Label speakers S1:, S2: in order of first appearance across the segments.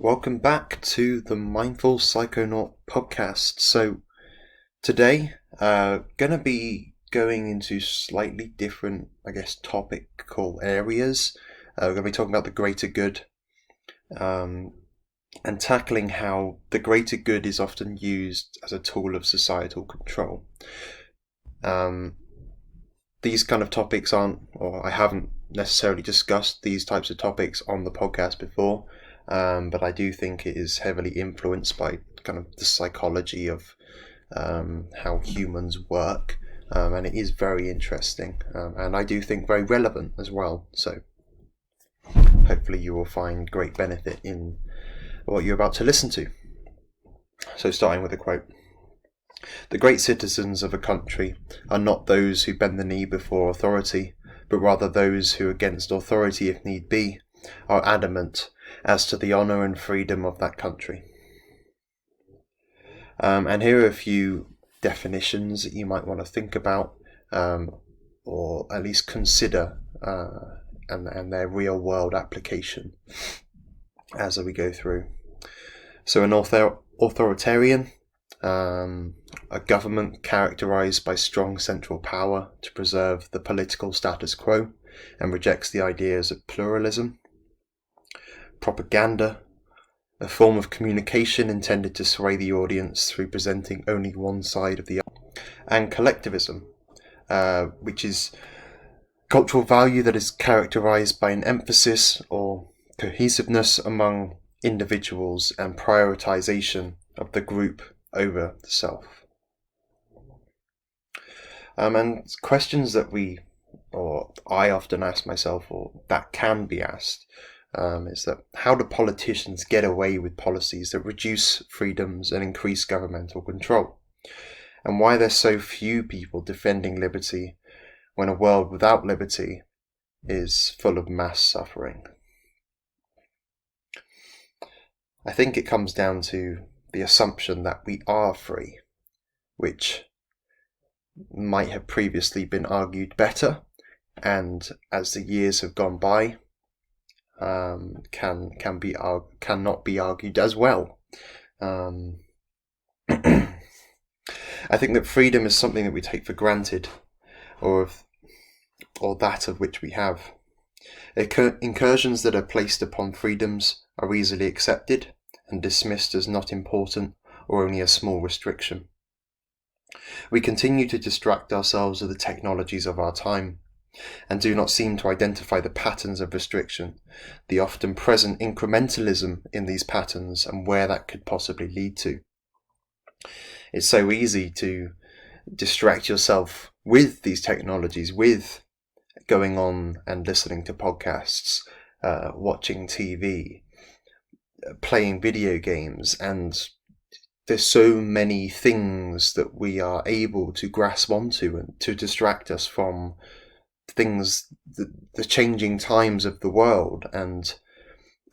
S1: Welcome back to the Mindful Psychonaut podcast. So today, going to be going into slightly different, topical areas. We're going to be talking about the greater good, and tackling how the greater good is often used as a tool of societal control. These kind of topics I haven't necessarily discussed these types of topics on the podcast before. But I do think it is heavily influenced by kind of the psychology of how humans work, and it is very interesting, and I do think very relevant as well. So hopefully you will find great benefit in what you're about to listen to. So starting with a quote. "The great citizens of a country are not those who bend the knee before authority, but rather those who, against authority if need be, are adamant as to the honour and freedom of that country." And here are a few definitions that you might want to think about, or at least consider, and their real world application as we go through. So an authoritarian, a government characterised by strong central power to preserve the political status quo and rejects the ideas of pluralism. Propaganda, a form of communication intended to sway the audience through presenting only one side of the argument. And collectivism, which is cultural value that is characterized by an emphasis or cohesiveness among individuals and prioritization of the group over the self. And questions that I often ask myself, or that can be asked, is that how do politicians get away with policies that reduce freedoms and increase governmental control? And why there's so few people defending liberty when a world without liberty is full of mass suffering? I think it comes down to the assumption that we are free, which might have previously been argued better, and as the years have gone by, cannot be argued as well. I think that freedom is something that we take for granted, or that of which we have. Incursions that are placed upon freedoms are easily accepted and dismissed as not important or only a small restriction. We continue to distract ourselves with the technologies of our time, and do not seem to identify the patterns of restriction, the often present incrementalism in these patterns, and where that could possibly lead to. It's so easy to distract yourself with these technologies, with going on and listening to podcasts, watching TV, playing video games, and there's so many things that we are able to grasp onto and to distract us from things, the changing times of the world. And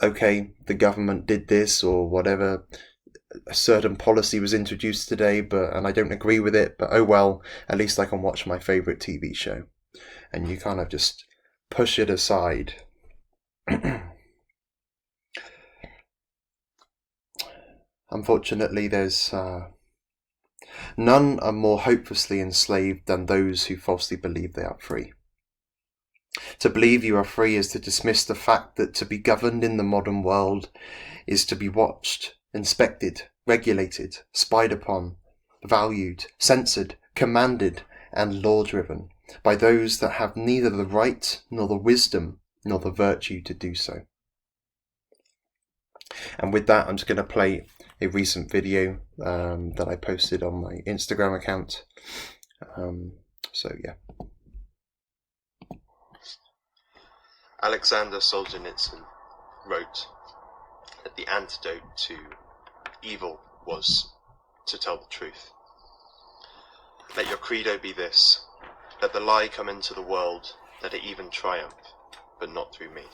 S1: okay, the government did this or whatever, a certain policy was introduced today, and I don't agree with it, but oh well, at least I can watch my favourite TV show. And you kind of just push it aside. Unfortunately, there's none are more hopelessly enslaved than those who falsely believe they are free. To believe you are free is to dismiss the fact that to be governed in the modern world is to be watched, inspected, regulated, spied upon, valued, censored, commanded, and law-driven by those that have neither the right nor the wisdom nor the virtue to do so. And with that, I'm just going to play a recent video that I posted on my Instagram account. So yeah. Alexander Solzhenitsyn wrote that the antidote to evil was to tell the truth. Let your credo be this: let the lie come into the world, let it even triumph, but not through me.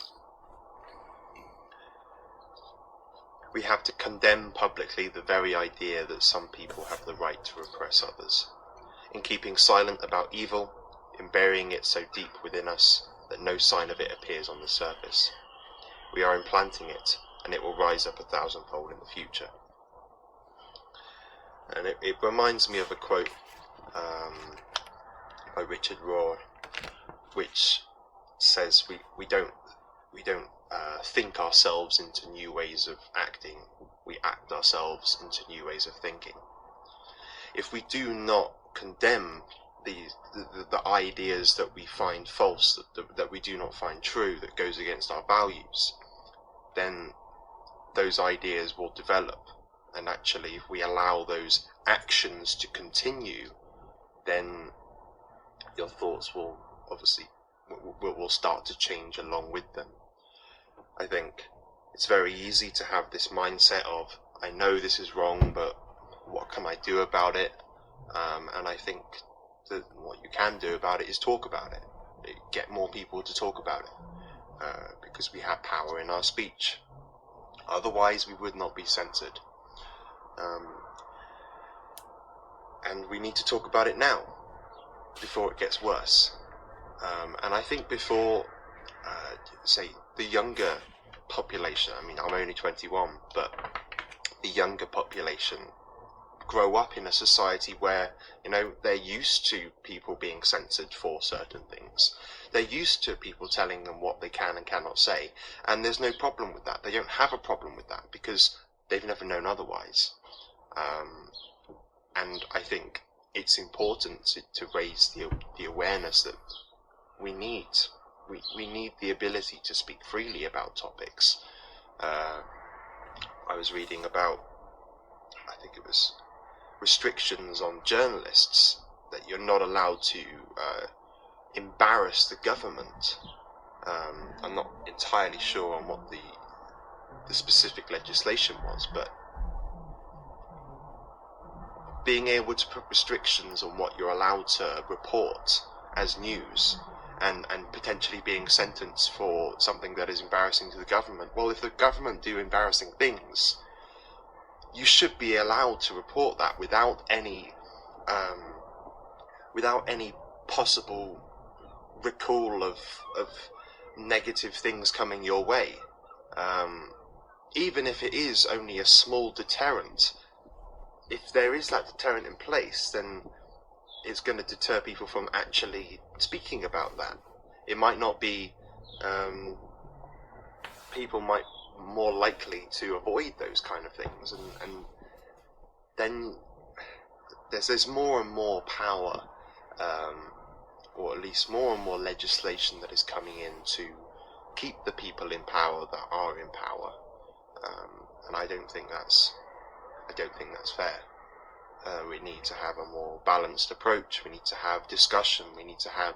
S1: We have to condemn publicly the very idea that some people have the right to oppress others. In keeping silent about evil, in burying it so deep within us that no sign of it appears on the surface, we are implanting it
S2: and it will rise up 1,000-fold in the future. And it reminds me of a quote by Richard Rohr, which says we don't think ourselves into new ways of acting, we act ourselves into new ways of thinking. If we do not condemn the ideas that we find false, that we do not find true, that goes against our values, then those ideas will develop. And actually, if we allow those actions to continue, then your thoughts will obviously will start to change along with them. I think it's very easy to have this mindset of, I know this is wrong, but what can I do about it? And I think that what you can do about it is talk about it. Get more people to talk about it, because we have power in our speech. Otherwise, we would not be censored. And we need to talk about it now, before it gets worse. And I think before, say, the younger population, I mean, I'm only 21, but the younger population grow up in a society where, they're used to people being censored for certain things. They're used to people telling them what they can and cannot say, and there's no problem with that. They don't have a problem with that because they've never known otherwise. And I think it's important to raise the awareness that we need the ability to speak freely about topics. I was reading about, I think it was restrictions on journalists, that you're not allowed to embarrass the government. I'm not entirely sure on what the specific legislation was, but being able to put restrictions on what you're allowed to report as news, and potentially being sentenced for something that is embarrassing to the government. Well, if the government do embarrassing things, you should be allowed to report that without any possible recall of negative things coming your way. Even if it is only a small deterrent, if there is that deterrent in place, then it's going to deter people from actually speaking about that. It might not be, people might more likely to avoid those kind of things, and then there's more and more power, or at least more and more legislation that is coming in to keep the people in power that are in power, and I don't think that's fair. We need to have a more balanced approach. We need to have discussion. We need to have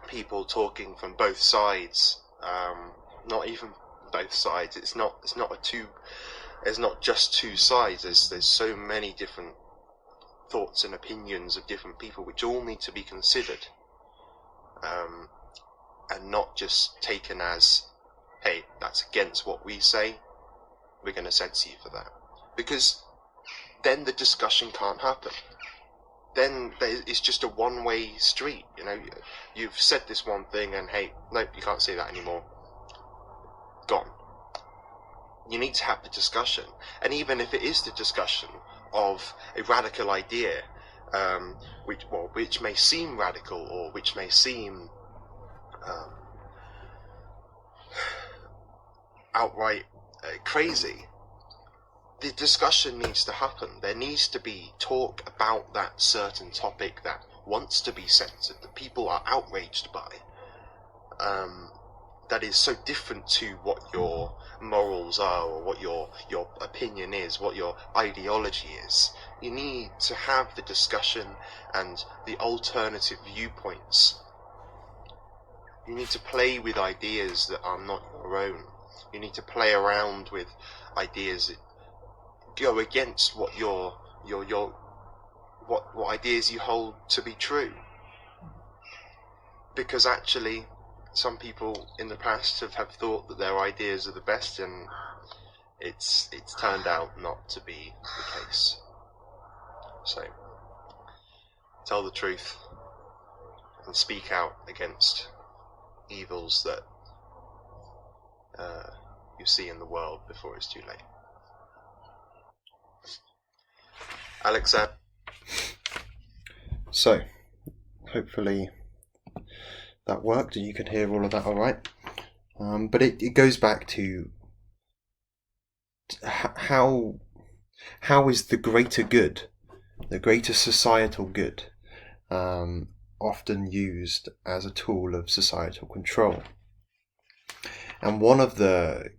S2: people talking from both sides. Not even both sides. It's not just two sides. There's so many different thoughts and opinions of different people, which all need to be considered, and not just taken as, hey, that's against what we say, we're going to censor you for that, because then the discussion can't happen. Then it's just a one-way street. You've said this one thing, and hey, nope, you can't say that anymore. Gone. You need to have the discussion, and even if it is the discussion of a radical idea, which may seem radical, or which may seem outright crazy, the discussion needs to happen. There needs to be talk about that certain topic that wants to be censored, that people are outraged by, that is so different to what your morals are, or what your opinion is, what your ideology is. You need to have the discussion and the alternative viewpoints. You need to play with ideas that are not your own. You need to play around with ideas that go against what what ideas you hold to be true. Because actually, some people in the past have thought that their ideas are the best, and it's turned out not to be the case. So, tell the truth and speak out against evils that you see in the world before it's too late. Alex,
S1: So, hopefully that worked and you could hear all of that all right. But it goes back to how is the greater good, the greater societal good, often used as a tool of societal control. And one of the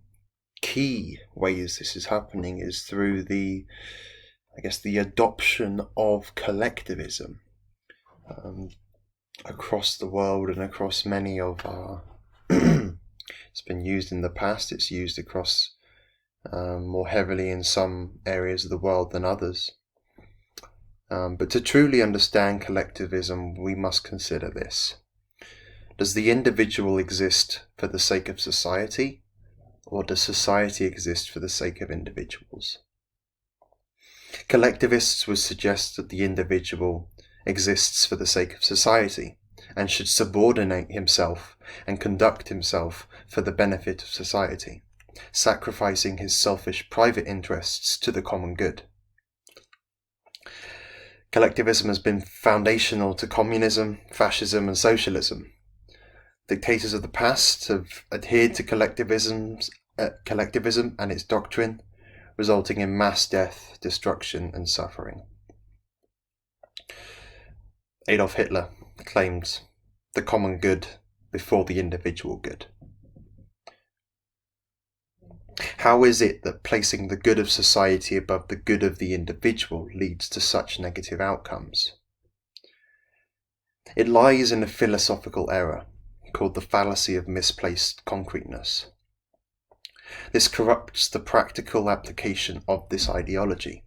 S1: key ways this is happening is through the adoption of collectivism across the world and across many of our it's been used in the past, it's used across more heavily in some areas of the world than others. But to truly understand collectivism, we must consider this. Does the individual exist for the sake of society, or does society exist for the sake of individuals? Collectivists would suggest that the individual exists for the sake of society and should subordinate himself and conduct himself for the benefit of society, sacrificing his selfish private interests to the common good. Collectivism has been foundational to communism, fascism, and socialism. Dictators of the past have adhered to collectivism and its doctrine, resulting in mass death, destruction, and suffering. Adolf Hitler claimed the common good before the individual good. How is it that placing the good of society above the good of the individual leads to such negative outcomes? It lies in a philosophical error called the fallacy of misplaced concreteness. This corrupts the practical application of this ideology.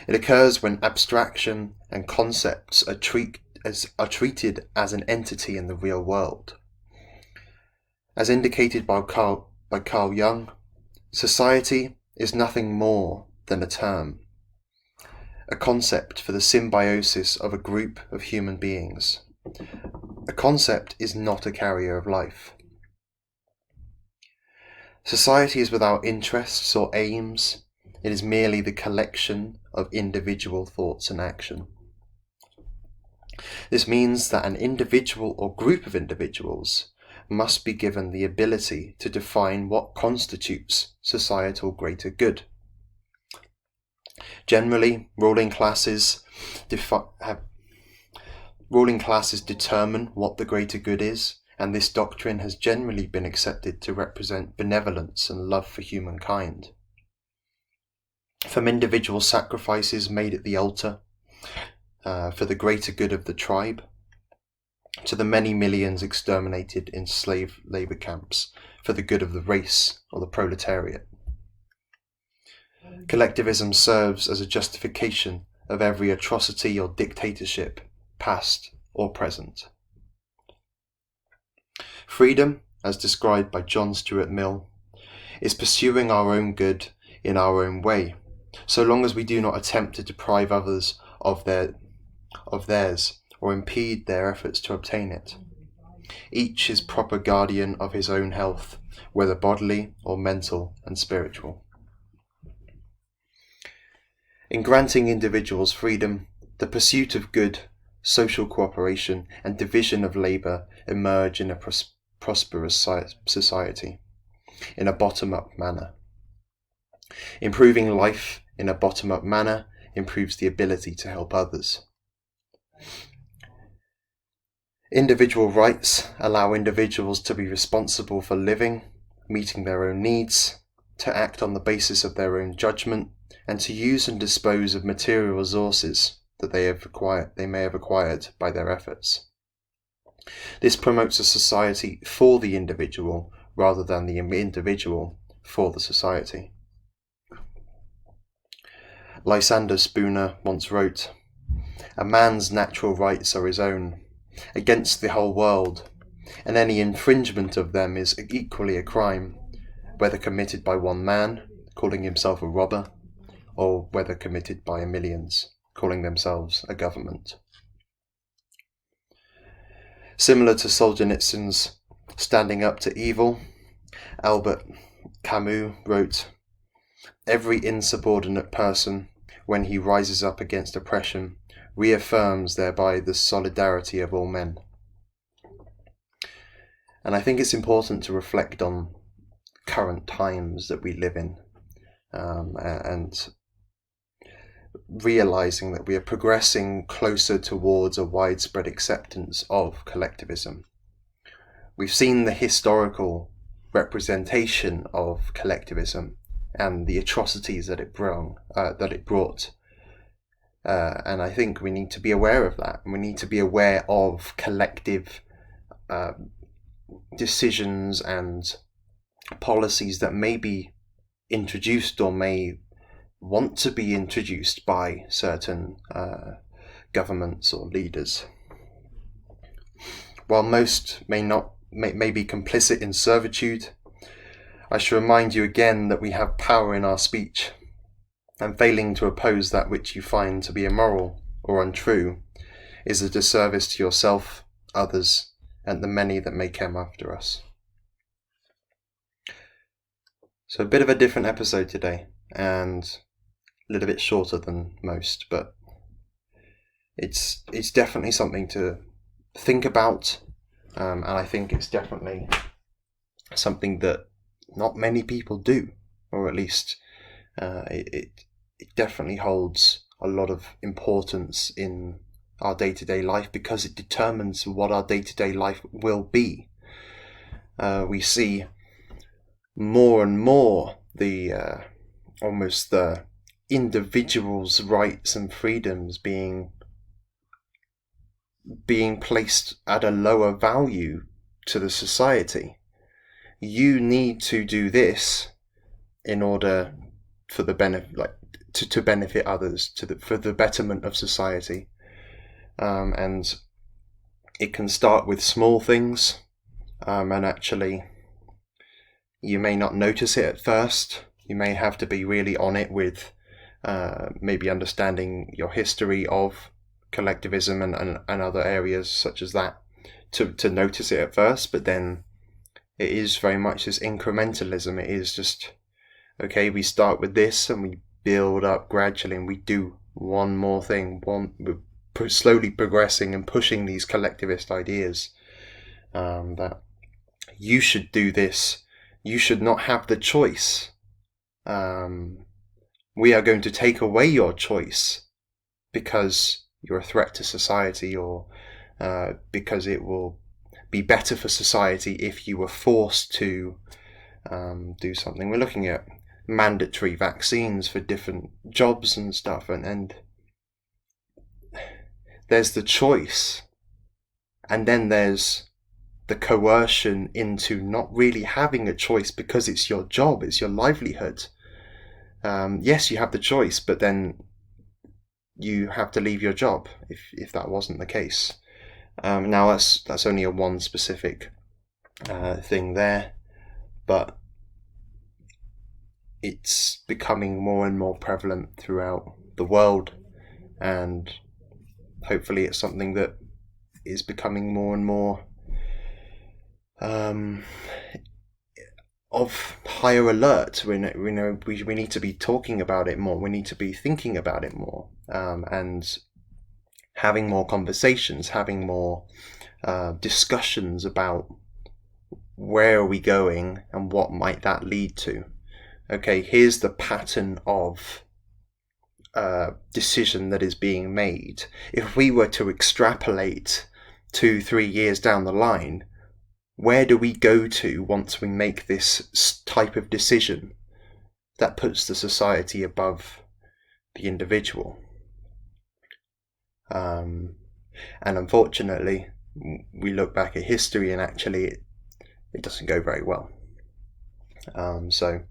S1: It occurs when abstraction and concepts are treated as an entity in the real world. As indicated by Carl Jung, society is nothing more than a term, a concept for the symbiosis of a group of human beings. A concept is not a carrier of life. Society is without interests or aims. It is merely the collection of individual thoughts and action. This means that an individual or group of individuals must be given the ability to define what constitutes societal greater good. Generally, ruling classes determine what the greater good is, and this doctrine has generally been accepted to represent benevolence and love for humankind. From individual sacrifices made at the altar for the greater good of the tribe, to the many millions exterminated in slave labour camps for the good of the race or the proletariat. Collectivism serves as a justification of every atrocity or dictatorship, past or present. Freedom, as described by John Stuart Mill, is pursuing our own good in our own way, so long as we do not attempt to deprive others of theirs or impede their efforts to obtain it. Each is proper guardian of his own health, whether bodily or mental and spiritual. In granting individuals freedom, the pursuit of good, social cooperation, and division of labour emerge in a prosperous society, in a bottom-up manner. Improving life in a bottom-up manner improves the ability to help others. Individual rights allow individuals to be responsible for living, meeting their own needs, to act on the basis of their own judgment, and to use and dispose of material resources that they may have acquired by their efforts. This promotes a society for the individual rather than the individual for the society. Lysander Spooner once wrote, "A man's natural rights are his own, against the whole world, and any infringement of them is equally a crime, whether committed by one man, calling himself a robber, or whether committed by millions, calling themselves a government." Similar to Solzhenitsyn's standing up to evil, Albert Camus wrote, "Every insubordinate person, when he rises up against oppression, reaffirms thereby the solidarity of all men." And I think it's important to reflect on current times that we live in, and realizing that we are progressing closer towards a widespread acceptance of collectivism. We've seen the historical representation of collectivism and the atrocities that it brought, and I think we need to be aware of that, and we need to be aware of collective decisions and policies that may be introduced or may want to be introduced by certain governments or leaders. While most may be complicit in servitude, I should remind you again that we have power in our speech, and failing to oppose that which you find to be immoral or untrue is a disservice to yourself, others, and the many that may come after us. So a bit of a different episode today, and a little bit shorter than most, but it's definitely something to think about, and I think it's definitely something that not many people do, or at least it definitely holds a lot of importance in our day-to-day life, because it determines what our day-to-day life will be. We see more and more almost the individual's rights and freedoms being placed at a lower value to the society. You need to do this in order for the benefit, to benefit others, for the betterment of society, and it can start with small things, and actually you may not notice it at first. You may have to be really on it with maybe understanding your history of collectivism and other areas such as that to notice it at first, but then it is very much this incrementalism. It is just, okay, we start with this and we build up gradually, and we do one more thing, we're slowly progressing and pushing these collectivist ideas, that you should do this, you should not have the choice. We are going to take away your choice because you're a threat to society, or because it will be better for society if you were forced to do something. We're looking at mandatory vaccines for different jobs and stuff, and there's the choice, and then there's the coercion into not really having a choice because it's your job, it's your livelihood. Yes, you have the choice, but then you have to leave your job if that wasn't the case. Now that's only a one specific thing there, but it's becoming more and more prevalent throughout the world, and hopefully it's something that is becoming more and more of higher alert. We know we need to be talking about it more. We need to be thinking about it more, and having more conversations, having more discussions about where are we going and what might that lead to. Okay, here's the pattern of decision that is being made. If we were to extrapolate 2-3 years down the line, where do we go to once we make this type of decision that puts the society above the individual? And unfortunately, we look back at history and actually it doesn't go very well. So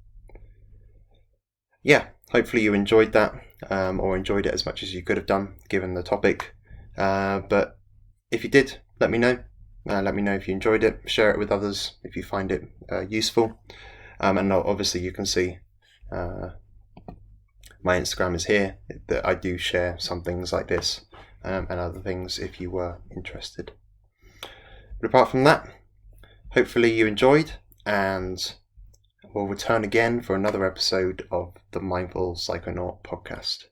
S1: yeah, hopefully you enjoyed that, or enjoyed it as much as you could have done given the topic. But if you did, let me know. Let me know if you enjoyed it. Share it with others if you find it useful. And obviously you can see my Instagram is here, that I do share some things like this and other things if you were interested. But apart from that, hopefully you enjoyed, and we'll return again for another episode of the Mindful Psychonaut podcast.